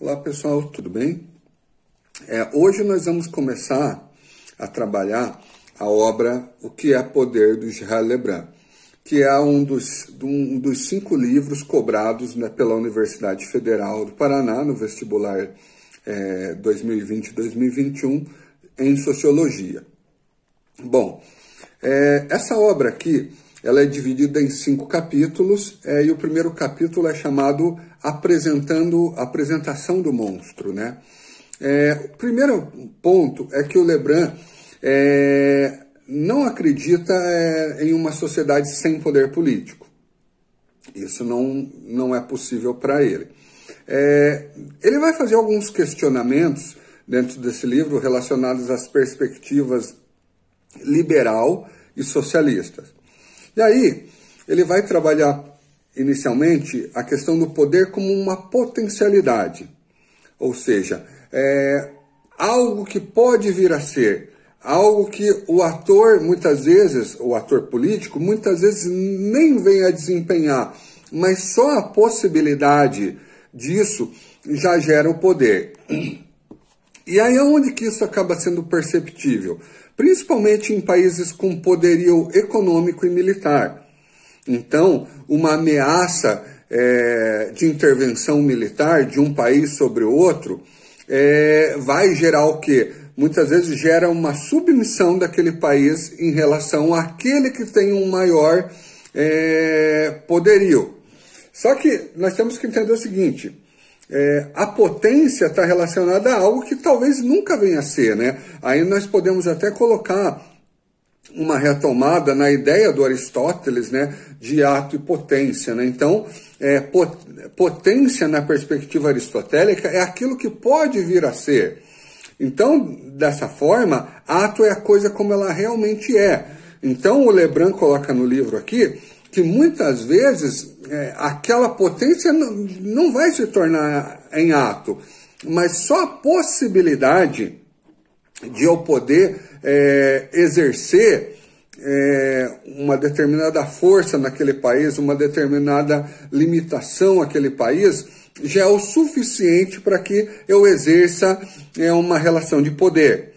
Olá pessoal, tudo bem? Hoje nós vamos começar a trabalhar a obra O que é Poder, do Gérald Lebrun, que é um dos 5 livros cobrados, né, pela Universidade Federal do Paraná no vestibular 2020-2021 em Sociologia. Bom, essa obra aqui ela é dividida em 5 capítulos e o primeiro capítulo é chamado Apresentação do Monstro, né? O primeiro ponto é que o Lebrun não acredita em uma sociedade sem poder político. Isso não é possível para ele. Ele vai fazer alguns questionamentos dentro desse livro relacionados às perspectivas liberal e socialistas. E aí, ele vai trabalhar inicialmente a questão do poder como uma potencialidade, ou seja, algo que pode vir a ser, algo que o ator, muitas vezes, o ator político, muitas vezes nem vem a desempenhar, mas só a possibilidade disso já gera o poder. E aí onde que isso acaba sendo perceptível? Principalmente em países com poderio econômico e militar. Então, uma ameaça de intervenção militar de um país sobre o outro vai gerar o quê? Muitas vezes gera uma submissão daquele país em relação àquele que tem um maior poderio. Só que nós temos que entender o seguinte: a potência está relacionada a algo que talvez nunca venha a ser, né? Aí nós podemos até colocar uma retomada na ideia do Aristóteles, né, de ato e potência, né? Então, potência na perspectiva aristotélica é aquilo que pode vir a ser. Então, dessa forma, ato é a coisa como ela realmente é. Então, o Lebrun coloca no livro aqui que muitas vezes aquela potência não vai se tornar em ato, mas só a possibilidade de eu poder exercer uma determinada força naquele país, uma determinada limitação naquele país, já é o suficiente para que eu exerça uma relação de poder.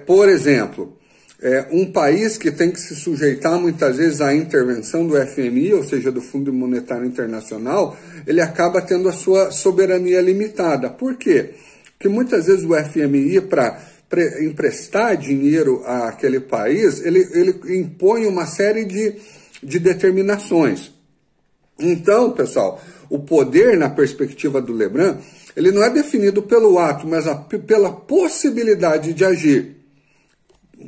Por exemplo, um país que tem que se sujeitar muitas vezes à intervenção do FMI, ou seja, do Fundo Monetário Internacional, ele acaba tendo a sua soberania limitada. Por quê? Porque muitas vezes o FMI, para emprestar dinheiro àquele país, ele impõe uma série de determinações. Então, pessoal, o poder, na perspectiva do Lebrun, ele não é definido pelo ato, mas pela possibilidade de agir.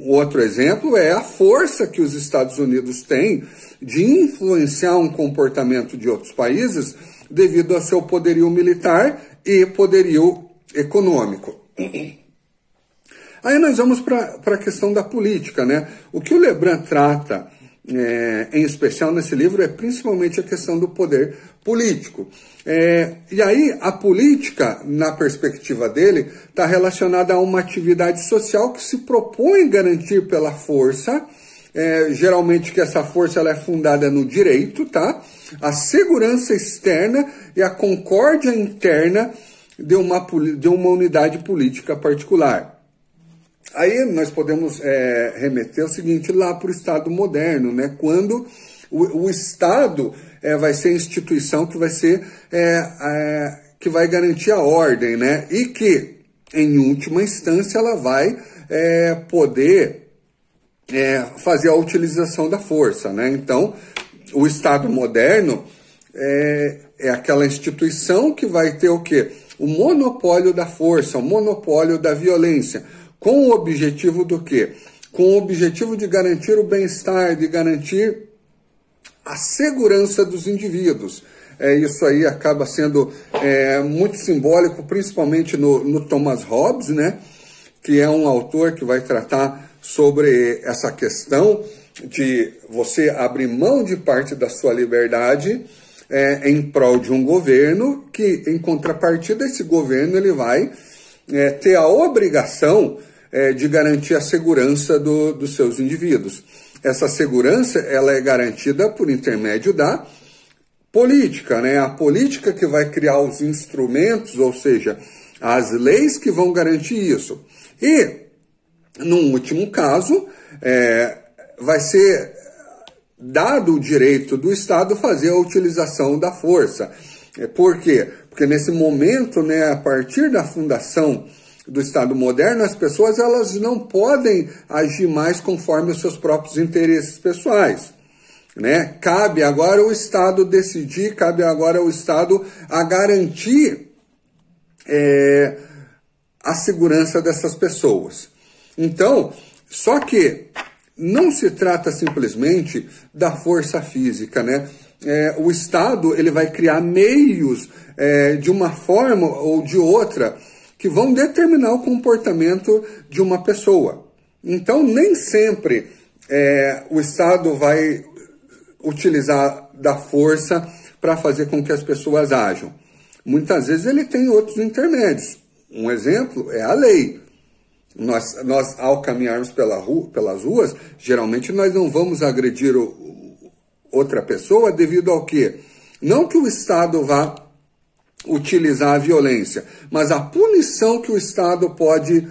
Outro exemplo é a força que os Estados Unidos têm de influenciar um comportamento de outros países devido ao seu poderio militar e poderio econômico. Aí nós vamos para a questão da política, né? O que o Lebrun trata, em especial nesse livro, é principalmente a questão do poder político. E aí a política, na perspectiva dele, está relacionada a uma atividade social que se propõe garantir pela força, geralmente que essa força ela é fundada no direito, tá? A segurança externa e a concórdia interna de uma unidade política particular. Aí nós podemos remeter o seguinte lá para o Estado moderno, né? Quando o Estado vai ser a instituição que vai ser que vai garantir a ordem, né? E que, em última instância, ela vai poder fazer a utilização da força, né? Então, o Estado moderno é aquela instituição que vai ter o quê? O monopólio da força, o monopólio da violência. Com o objetivo do quê? Com o objetivo de garantir o bem-estar, de garantir a segurança dos indivíduos. Isso aí acaba sendo muito simbólico, principalmente no Thomas Hobbes, né? Que é um autor que vai tratar sobre essa questão de você abrir mão de parte da sua liberdade em prol de um governo que, em contrapartida, esse governo ele vai ter a obrigação de garantir a segurança dos seus indivíduos. Essa segurança ela é garantida por intermédio da política, né? A política que vai criar os instrumentos, ou seja, as leis que vão garantir isso. E, num último caso, vai ser dado o direito do Estado fazer a utilização da força. Por quê? Porque nesse momento, né, a partir da fundação do Estado moderno, as pessoas elas não podem agir mais conforme os seus próprios interesses pessoais. Né? Cabe agora o Estado decidir, cabe agora o Estado a garantir a segurança dessas pessoas. Então, só que não se trata simplesmente da força física, né? O Estado ele vai criar meios de uma forma ou de outra que vão determinar o comportamento de uma pessoa. Então, nem sempre o Estado vai utilizar da força para fazer com que as pessoas ajam. Muitas vezes ele tem outros intermédios. Um exemplo é a lei. Nós ao caminharmos pelas ruas, geralmente nós não vamos agredir outra pessoa devido ao quê? Não que o Estado vá utilizar a violência, mas a punição que o Estado pode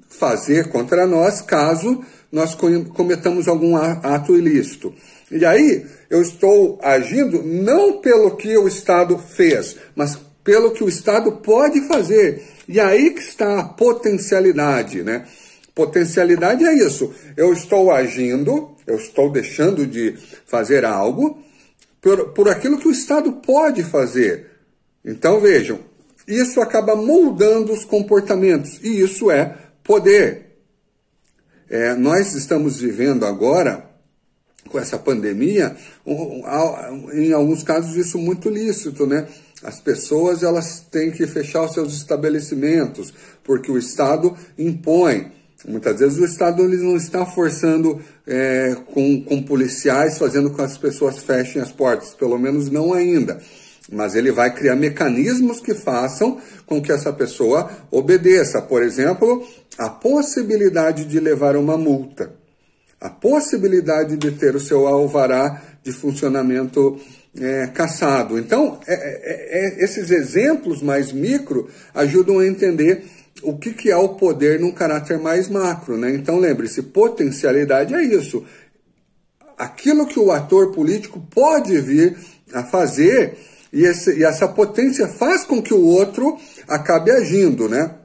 fazer contra nós caso nós cometamos algum ato ilícito. E aí eu estou agindo não pelo que o Estado fez, mas pelo que o Estado pode fazer. E aí que está a potencialidade, né? Potencialidade é isso. Eu estou agindo, eu estou deixando de fazer algo por aquilo que o Estado pode fazer. Então vejam, isso acaba moldando os comportamentos e isso é poder. Nós estamos vivendo agora, com essa pandemia, em alguns casos isso muito lícito, né? As pessoas elas têm que fechar os seus estabelecimentos, porque o Estado impõe. Muitas vezes o Estado ele não está forçando com policiais, fazendo com que as pessoas fechem as portas, pelo menos não ainda. Mas ele vai criar mecanismos que façam com que essa pessoa obedeça. Por exemplo, a possibilidade de levar uma multa, a possibilidade de ter o seu alvará de funcionamento cassado. Então, esses exemplos mais micro ajudam a entender o que é o poder num caráter mais macro, né? Então, lembre-se, potencialidade é isso. Aquilo que o ator político pode vir a fazer, e essa potência faz com que o outro acabe agindo, né?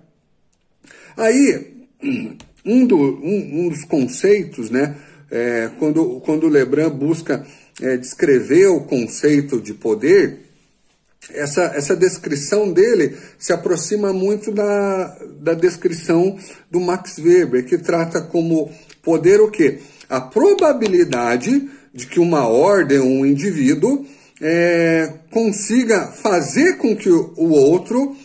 Aí, um dos conceitos, né? Quando Lebrun busca descrever o conceito de poder, essa descrição dele se aproxima muito da descrição do Max Weber, que trata como poder o quê? A probabilidade de que uma ordem, um indivíduo, consiga fazer com que o outro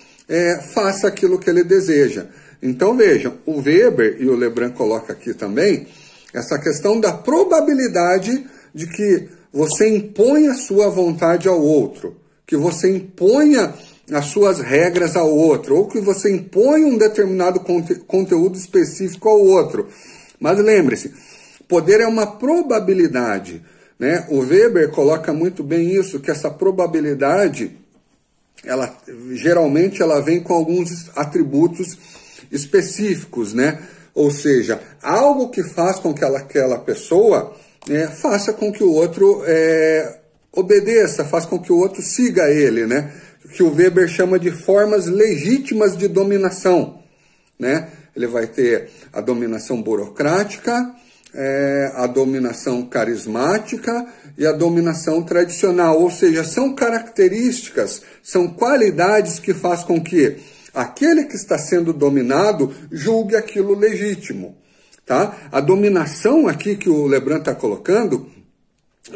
faça aquilo que ele deseja. Então vejam, o Weber, e o Lebrun coloca aqui também, essa questão da probabilidade de que você imponha a sua vontade ao outro, que você imponha as suas regras ao outro, ou que você imponha um determinado conteúdo específico ao outro. Mas lembre-se, poder é uma probabilidade, né? O Weber coloca muito bem isso, que essa probabilidade, geralmente ela vem com alguns atributos específicos, né? Ou seja, algo que faz com que aquela pessoa faça com que o outro obedeça, faz com que o outro siga ele, né? Que o Weber chama de formas legítimas de dominação, né? Ele vai ter a dominação burocrática, a dominação carismática e a dominação tradicional, ou seja, são características, são qualidades que faz com que aquele que está sendo dominado julgue aquilo legítimo, tá? A dominação aqui que o Lebrun está colocando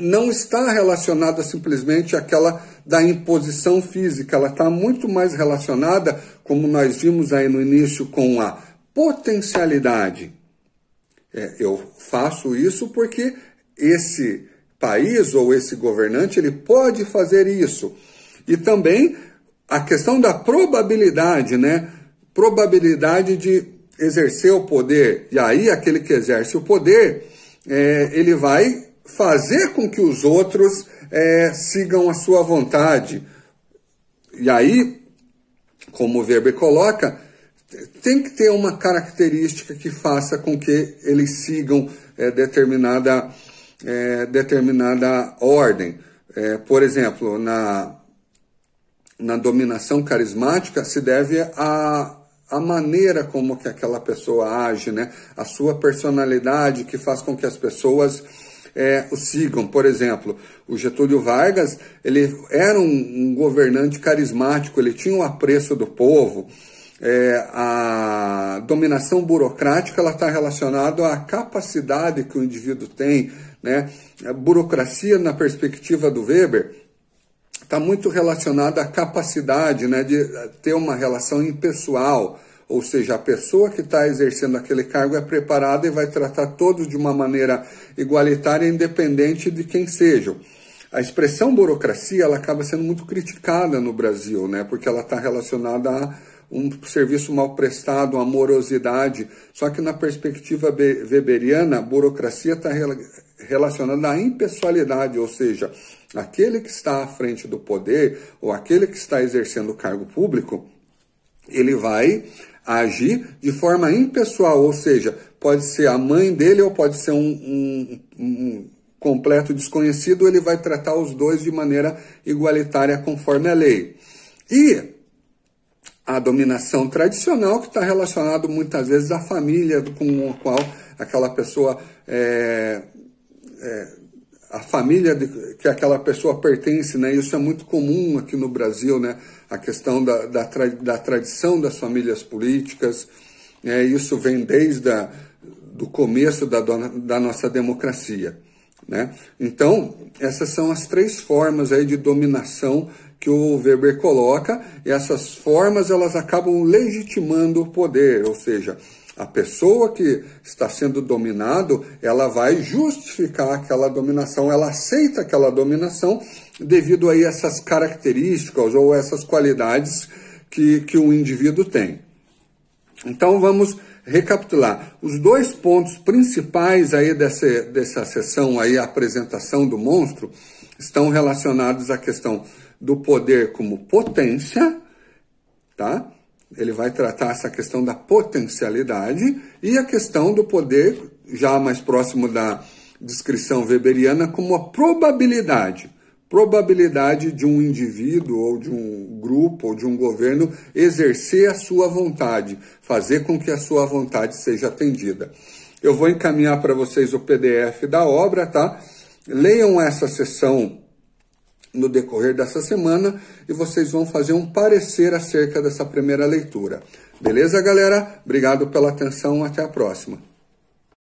não está relacionada simplesmente àquela da imposição física, ela está muito mais relacionada, como nós vimos aí no início, com a potencialidade. Eu faço isso porque esse país ou esse governante ele pode fazer isso. E também a questão da probabilidade, né? Probabilidade de exercer o poder. E aí aquele que exerce o poder, ele vai fazer com que os outros sigam a sua vontade. E aí, como o Weber coloca, tem que ter uma característica que faça com que eles sigam determinada ordem. Por exemplo, na dominação carismática se deve a maneira como que aquela pessoa age, né? A sua personalidade que faz com que as pessoas o sigam. Por exemplo, o Getúlio Vargas, ele era um governante carismático, ele tinha o apreço do povo. A dominação burocrática ela está relacionada à capacidade que o indivíduo tem, né? A burocracia, na perspectiva do Weber, está muito relacionada à capacidade, né, de ter uma relação impessoal, ou seja, a pessoa que está exercendo aquele cargo é preparada e vai tratar todos de uma maneira igualitária, independente de quem sejam. A expressão burocracia ela acaba sendo muito criticada no Brasil, né, porque ela está relacionada a um serviço mal prestado, uma morosidade. Só que na perspectiva weberiana, a burocracia está relacionada à impessoalidade, ou seja, aquele que está à frente do poder ou aquele que está exercendo o cargo público, ele vai agir de forma impessoal, ou seja, pode ser a mãe dele ou pode ser um completo desconhecido, ele vai tratar os dois de maneira igualitária conforme a lei. E a dominação tradicional, que está relacionado muitas vezes à família com a qual aquela pessoa a família que aquela pessoa pertence, né? Isso é muito comum aqui no Brasil, né? A questão da tradição das famílias políticas, isso vem desde do começo da nossa democracia, né? Então, essas são as três formas aí de dominação que o Weber coloca, e essas formas elas acabam legitimando o poder, ou seja, a pessoa que está sendo dominado, ela vai justificar aquela dominação, ela aceita aquela dominação devido a essas características ou essas qualidades que o indivíduo tem. Então vamos recapitular. Os dois pontos principais aí dessa sessão aí, a apresentação do monstro, estão relacionados à questão do poder como potência, tá? Ele vai tratar essa questão da potencialidade e a questão do poder, já mais próximo da descrição weberiana, como a probabilidade. Probabilidade de um indivíduo ou de um grupo ou de um governo exercer a sua vontade, fazer com que a sua vontade seja atendida. Eu vou encaminhar para vocês o PDF da obra, tá? Leiam essa sessão no decorrer dessa semana e vocês vão fazer um parecer acerca dessa primeira leitura. Beleza, galera? Obrigado pela atenção, até a próxima.